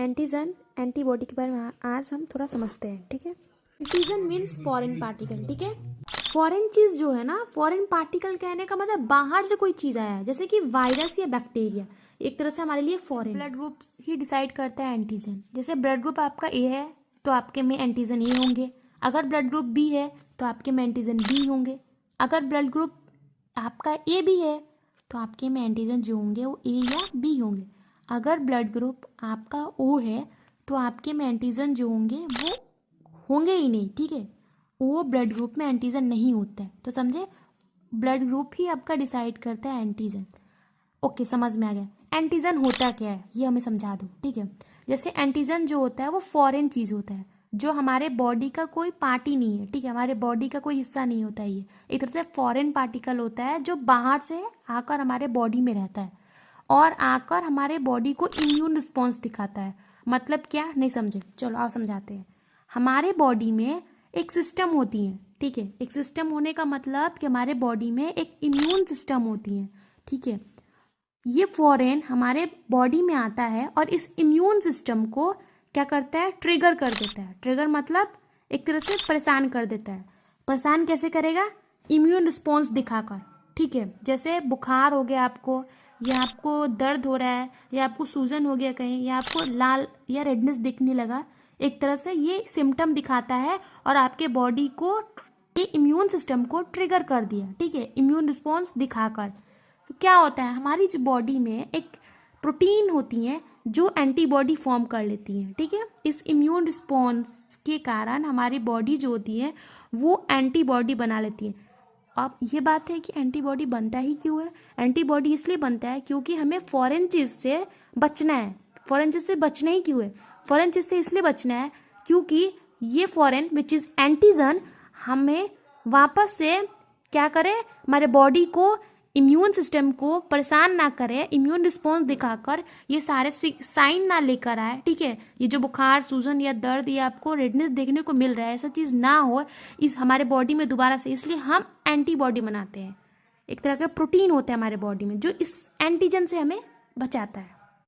Antigen antibody के बारे में आज हम थोड़ा समझते हैं, ठीक है। एंटीजन मीन्स फॉरेन पार्टिकल, ठीक है। फॉरेन चीज जो है ना, फॉरेन पार्टिकल कहने का मतलब बाहर से कोई चीज आया है, जैसे कि वायरस या बैक्टीरिया, एक तरह से हमारे लिए फॉरेन। ब्लड ग्रुप ही डिसाइड करता है एंटीजन। जैसे ब्लड ग्रुप आपका ए है तो आपके में एंटीजन ए होंगे, अगर ब्लड ग्रुप बी है तो आपके में एंटीजन बी होंगे, अगर ब्लड ग्रुप आपका ए बी है तो आपके में एंटीजन जो होंगे वो ए या बी होंगे, अगर ब्लड ग्रुप आपका ओ है तो आपके में एंटीजन जो होंगे वो होंगे ही नहीं, ठीक है। वो ब्लड ग्रुप में एंटीजन नहीं होता है, तो समझे, ब्लड ग्रुप ही आपका डिसाइड करता है एंटीजन। ओके, समझ में आ गया। एंटीजन होता क्या है ये हमें समझा दो, ठीक है। जैसे एंटीजन जो होता है वो फॉरेन चीज़ होता है, जो हमारे बॉडी का कोई पार्ट ही नहीं है, ठीक है, हमारे बॉडी का कोई हिस्सा नहीं होता है। ये एक तरह से फॉरेन पार्टिकल होता है जो बाहर से आकर हमारे बॉडी में रहता है और आकर हमारे बॉडी को इम्यून रिस्पॉन्स दिखाता है। मतलब क्या, नहीं समझे, चलो आप समझाते हैं। हमारे बॉडी में एक सिस्टम होती है, ठीक है। एक सिस्टम होने का मतलब कि हमारे बॉडी में एक इम्यून सिस्टम होती है, ठीक है। ये फॉरेन हमारे बॉडी में आता है और इस इम्यून सिस्टम को क्या करता है, ट्रिगर कर देता है। ट्रिगर मतलब एक तरह से परेशान कर देता है। परेशान कैसे करेगा, इम्यून रिस्पॉन्स दिखाकर, ठीक है। जैसे बुखार हो गया आपको, या आपको दर्द हो रहा है, या आपको सूजन हो गया कहीं, या आपको लाल या रेडनेस दिखने लगा, एक तरह से ये सिम्टम दिखाता है और आपके बॉडी को, ये इम्यून सिस्टम को ट्रिगर कर दिया, ठीक है, इम्यून रिस्पॉन्स दिखाकर। तो क्या होता है, हमारी जो बॉडी में एक प्रोटीन होती है जो एंटीबॉडी फॉर्म कर लेती है, ठीक है। इस इम्यून रिस्पॉन्स के कारण हमारी बॉडी जो होती है वो एंटीबॉडी बना लेती है। अब ये बात है कि एंटीबॉडी बनता ही क्यों है, एंटीबॉडी इसलिए बनता है क्योंकि हमें फॉरेन चीज़ से बचना है। फॉरेन चीज़ से बचना ही क्यों है, फॉरेन चीज़ से इसलिए बचना है क्योंकि ये फॉरेन विच इज़ एंटीजन हमें वापस से क्या करे, हमारे बॉडी को, इम्यून सिस्टम को परेशान ना करे, इम्यून रिस्पॉन्स दिखाकर ये सारे साइन ना लेकर आए, ठीक है। ये जो बुखार, सूजन या दर्द या आपको रेडनेस देखने को मिल रहा है, ऐसा चीज़ ना हो इस हमारे बॉडी में दोबारा से, इसलिए हम एंटीबॉडी बनाते हैं। एक तरह का प्रोटीन होता है हमारे बॉडी में जो इस एंटीजन से हमें बचाता है।